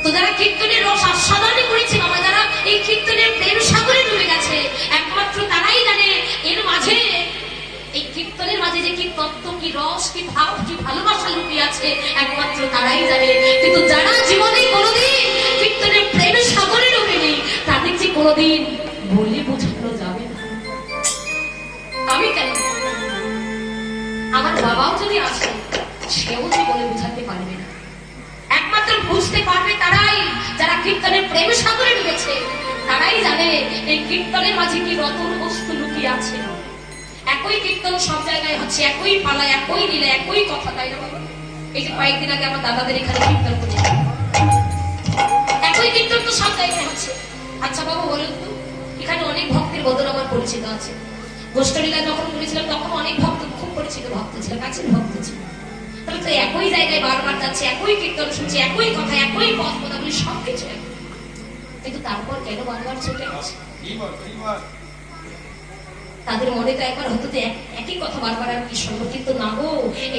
তো যারা কীর্তনের রস আস্বাদন করেছে বাবা, যারা এই কীর্তনের প্রেম সাগরে ডুবে গেছে, একমাত্র তারাই জানে এর মাঝে, এই কীর্তনের মাঝে যে কি তত্ত্ব, কি রস, কি ভাব, কি ভালোবাসা লুকিয়ে আছে, একমাত্র তারাই জানে। কিন্তু যারা জীবনে কোনোদিন কীর্তনের প্রেম সাগরে ডুবেনি, তাদের যে কোনোদিন বলে বোঝানো যাবে না। আমি কেন, আমার বাবাও যদি আসে, সেও যে বলে বোঝাতে পারবে না। একমাত্র বুঝতে পারবে তারাই যারা কীর্তনের প্রেম সাগরে ডুবেছে, তারাই জানে এই কীর্তনের মাঝে কি রতন বস্তু লুকিয়ে আছে। একই কীর্তন সব জায়গায় হচ্ছে, একই পালা, একই লীলা, একই কথা, তাই না বাবা? এই যে কয়েকদিন আগে আমার দাদাদের এখানে কীর্তন করছে, একই কীর্তন তো সব জায়গায় হচ্ছে। আচ্ছা বাবা বলুন তো, এখানে অনেক ভক্তের বদল আমার পরিচিত আছে। গোষ্ঠলীলা যখন করেছিলাম তখন অনেক ভক্ত, খুব পরিচিত ভক্ত ছিল, কাছের ভক্ত ছিল। তাহলে তো একই জায়গায় বারবার যাচ্ছে, একই কীর্তন শুনছে, একই কথা, একই পথ পদাবলী, সবকিছু একই। কিন্তু তারপর কেন বারবার ছুটে আসে? তাদের মনে তো একবার হতো যে একই কথা বারবার আর কি শুনবো, কিন্তু না গো,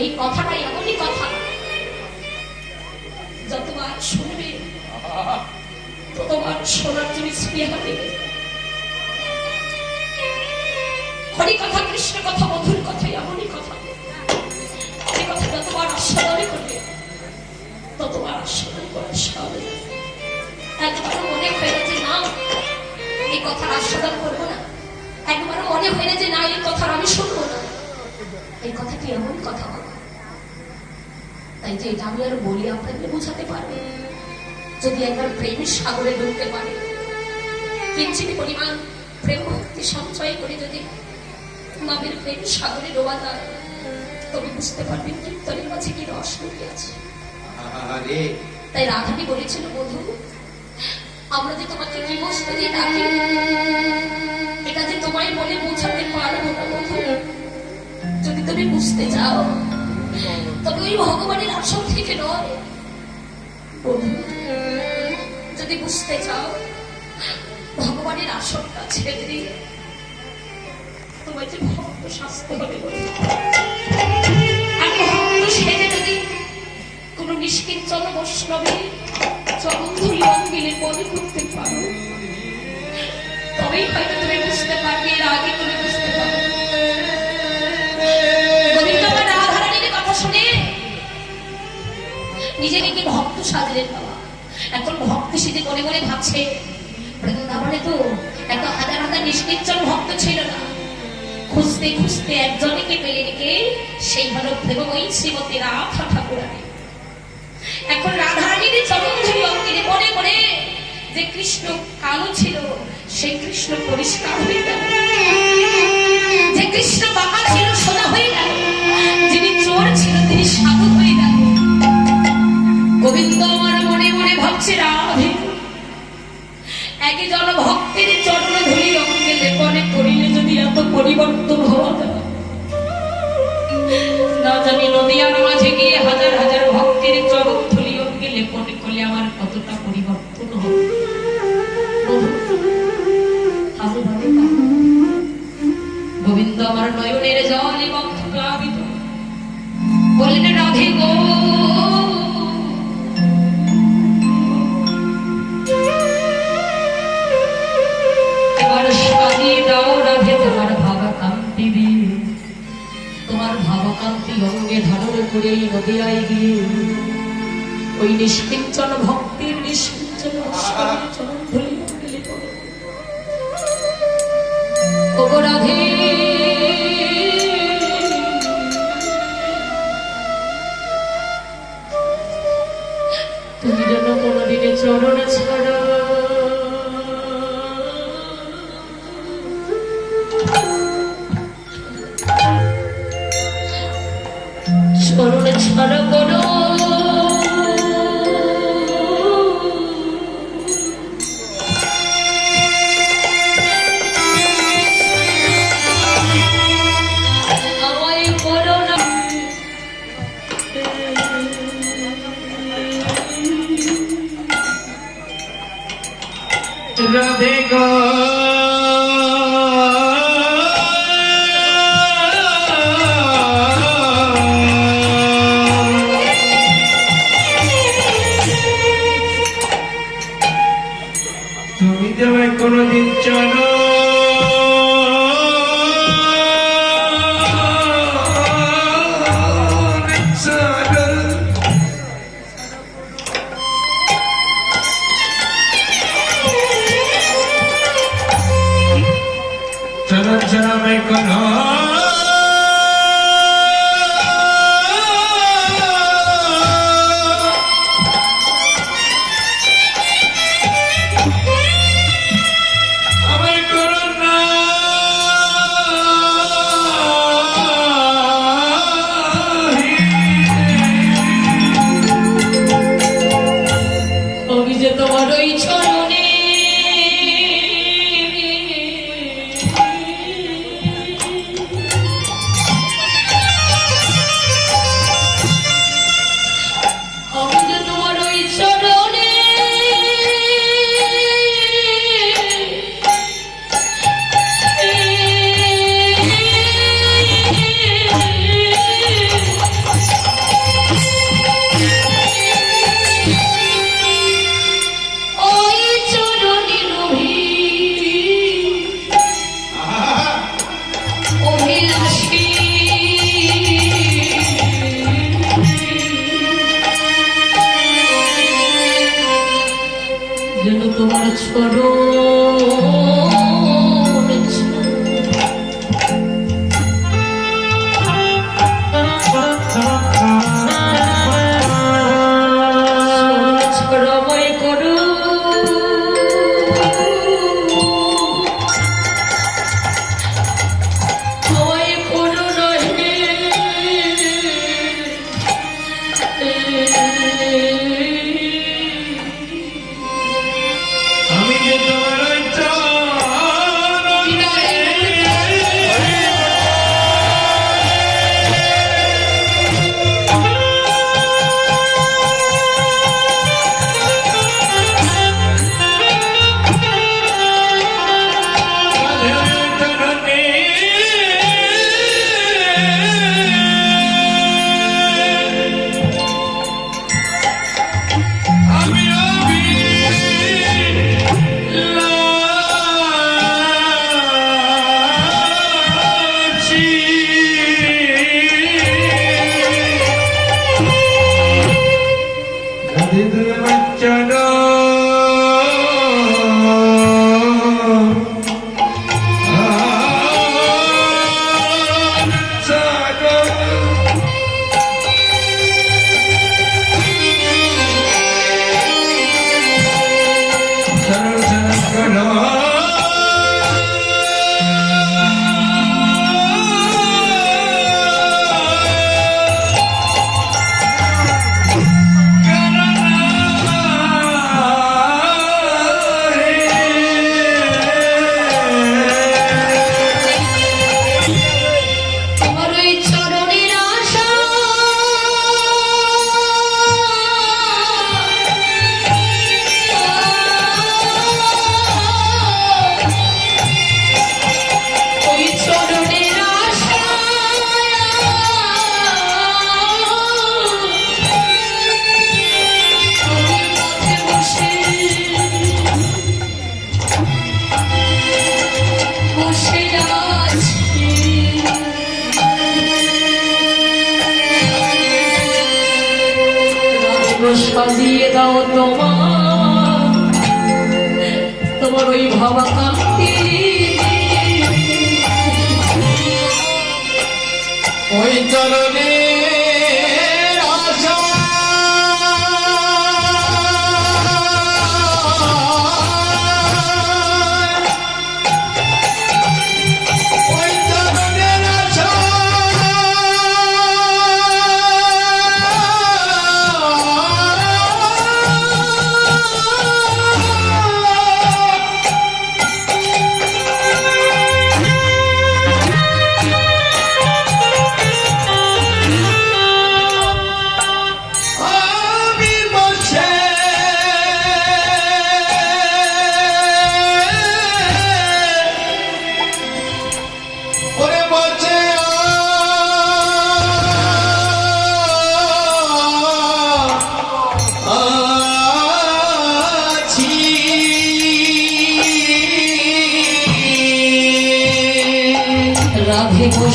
এই কথাটাই এমনই কথা, যতবার শুনবে ততবার শোনার জন্য স্পৃহা দেবে। হরি কথা, কৃষ্ণ কথা, মধুর কথা, এমনই কথা, এই কথা যতবার আস্বাদন করবে ততবার আস্বাদন করা সহজ। একবারও মনে হয় না যে না এই কথার আস্বাদন করবো না, একবারও মনে হয় না যে না এই কথার আমি শুনবো না। এই কথাটি এমন কথা বলা, তাই যে এটা আমি আর বলি আপনাকে বোঝাতে পারবো। যদি একবার প্রেমের সাগরে ডুবতে পারে, কিঞ্চিত পরিমাণ প্রেম ভক্তি সঞ্চয় করে যদি নামের প্রেম সাগরে ডোবা যায়, তবে বুঝতে পারবেন কীর্তনের মাঝে কি রস লুকিয়ে আছে। তাই রাধানি বলেছিল, বধূ আমরা যে তোমাকে কি বস্তু দিয়ে ডাকি, এটা যে তোমায় বলে বোঝাতে পারবো না বধূ। যদি তুমি বুঝতে চাও তবে ওই ভগবানের আসন থেকে নয় বধূ, যদি বুঝতে চাও ভগবানের আসনটা ছেড়ে দিয়ে তোমায় যে ভক্ত শাস্তে হবে। আমি ভক্ত সেজে যদি কোন নিষ্কিঞ্চন বৈষ্ণবী চরণধুলি অঙ্গিলে মনে করতে পারো, তবেই হয়তো তুমি বুঝতে পারবে, এর আগে তুমি বুঝতে পারো। গোবিন্দ আমার রাধারানীর কথা শুনে নিজেকে কি ভক্ত সাজলেন বাবা। এখন ভক্ত সেজে মনে মনে ভাবছে, বৃন্দাবনে তো এত হাজার হাজার নিষ্কিঞ্চন ভক্ত ছিল না, খুঁজতে খুঁজতে একজনকে পেলে রেখে, সেই হলো প্রেমময়ী শ্রীমতী রাধা ঠাকুরানী। এখন রাধারানীর চরণধুলি অঙ্গিলে মনে মনে যে কৃষ্ণ কালো ছিল, সেই কৃষ্ণ পরিষ্কার হয়ে গেল, যে কৃষ্ণ বাঁকা ছিল সোজা হয়ে গেল, যিনি চোর ছিল তিনি সাধু হয়ে গেল। গোবিন্দ আমার মনে মনে ভাবছে, রাধে একজন ভক্তের চরণধুলি অঙ্গে লেপনে করিলে যদি এত পরিবর্তন হওয়া যায়, না জানি নদিয়ার মাঝে গিয়ে হাজার হাজার ভক্তের চরণধুলি অঙ্গে লেপনে করলে আমার কতটা পরিবর্তন হবে। গোবিন্দ আমার নয়নের জলে বক্ষ প্লাবিত, বললেন রাধে গো এবার সাজিয়ে দাও রাধে তোমার ভাবাকান্তি দিয়ে, তোমার ভাবাকান্তি অঙ্গে ধারণ করে নদিয়ায় গিয়ে ওই নিষ্কিঞ্চন ভক্তির নিষ্কিঞ্চন চরণধুলি অঙ্গে লেপনে ওগো রাধে তুমি যেন কোনদিনে চরণ ছাড়া চরণ ছাড়া করো রাধে গো চলো চরণ চরণে করো তোমার ছোড়ো ছড়ময় করো আমায় করো রহে আমি যে তোমার সাজিয়ে দাও তোমার ওই ভাবা কান্তি ওই চরণে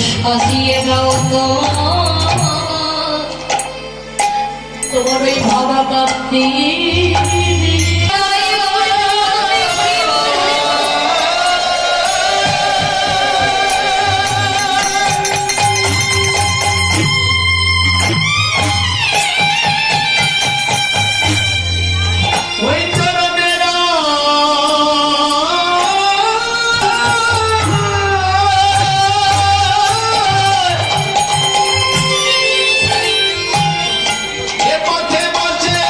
সাজিয়ে দাও তোমার ওই ভাবা কাপ্তি ওই চরণের এ পথে বসে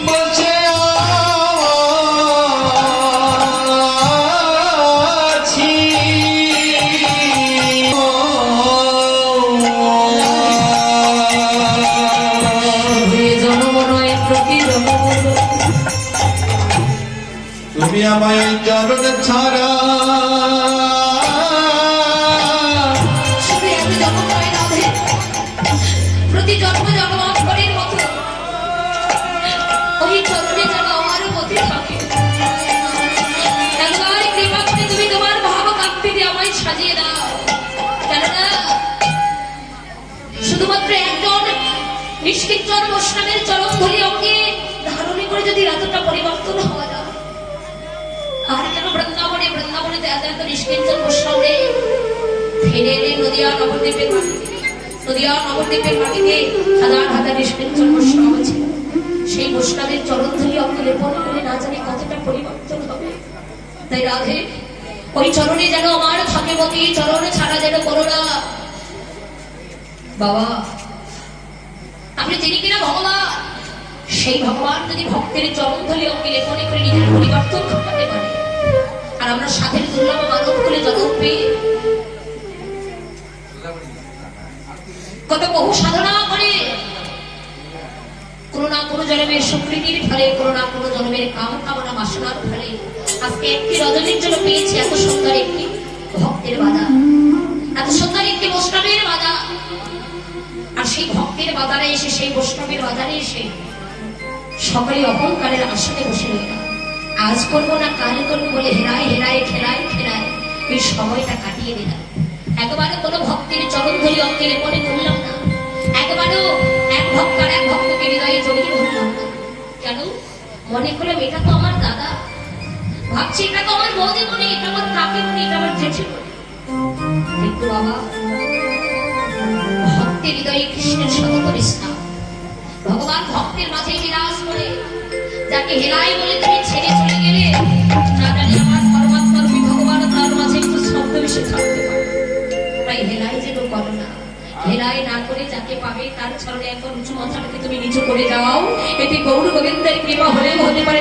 বসে আছি জন্ম নয় প্রতি জন্ম তুমি আমায় চরণ ছাড়া শুধু এক জন্ম নয় রাধে প্রতি জন্ম জন্মান্তরের মতো ওই চরণে যেন আমার পথে থাকে একবার কৃপা করে তুমি তোমার ভাব কাঁপতে দিয়ে আমায় সাজিয়ে দাও কেননা শুধুমাত্র একজন নিষ্কিঞ্চন বৈষ্ণবের চরণ ধরে অঙ্গে ধারণে করে যদি এতটা পরিবর্তন হওয়া যায় আর কেন বৃন্দাবনে এত নিষ্কিঞ্চন বৈষ্ণবরে ফিরে এনে নদিয়া নবদ্বীপের মাটিতে হাজার হাজার নিষ্কিঞ্চন বৈষ্ণব ছিল সেই বৈষ্ণবের চরণ ধরে অঙ্গে লেপন করে না জানি কতটা পরিবর্তন হবে তাই রাধে ওই চরণে যেন আমার থাকে মতি চরণ ছাড়া যেন করো না বাবা আপনি চিনি কিনা ভগবান সেই ভগবান যদি ভক্তের চরণ ধরে অঙ্গে লেপনে করে নিজের পরিবর্তন ঘটাতে পারে আর আমরা সাথে দুর্লভ মানব করে জগৎ পেয়ে কত বহু সাধনা করে কোনো না কোনো জন্মের স্বীকৃতির ফলে কোনো না কোনো জন্মের কাম কামনা বাসনার ফলে আজকে একটি রজনীর জন্য পেয়েছি এত সুন্দর একটি ভক্তের বাজার এত সুন্দর একটি বৈষ্ণবের বাজার আর সেই ভক্তের বাজারে এসে সেই বৈষ্ণবের বাজারে এসে সকলে অহংকারের আসনে বসে রইল আজ করবো না কাল করবো বলে হেরায় হেরায় খেলায় খেলায় এই সময়টা কাটিয়ে দিলাম একবারও কোনো ভক্তের চরণ ধরে অঙ্গে লেপনে করলাম না একবারও এক ভক্তকে হৃদয়ে জড়িয়ে ধরলাম না কেন মনে করলাম এটা তো আমার দাদা ভাবছি এটা তো আমার বৌদি মনে এটা আমার কাকে মনে এটা আমার জেঠি মনে কিন্তু বাবা ভক্তের হৃদয়ে কৃষ্ণের শত করিস্তা ভগবান ভক্তের মাঝে বিরাজ করে যাকে হেলায় বলে তুমি ছেড়ে চলে গেলে না জানি আমার পরমাত্মার ভগবান তার মাঝে একটু শব্দ বেশি থাকতে পারে তাই হেলাই যেন করো না হেলাই না করে যাকে পাবে তার চরণে একবার উঁচু মাথাটাকে তুমি নিচু করে যাও এতে গৌর গোবিন্দের কৃপা হলে হতে পারে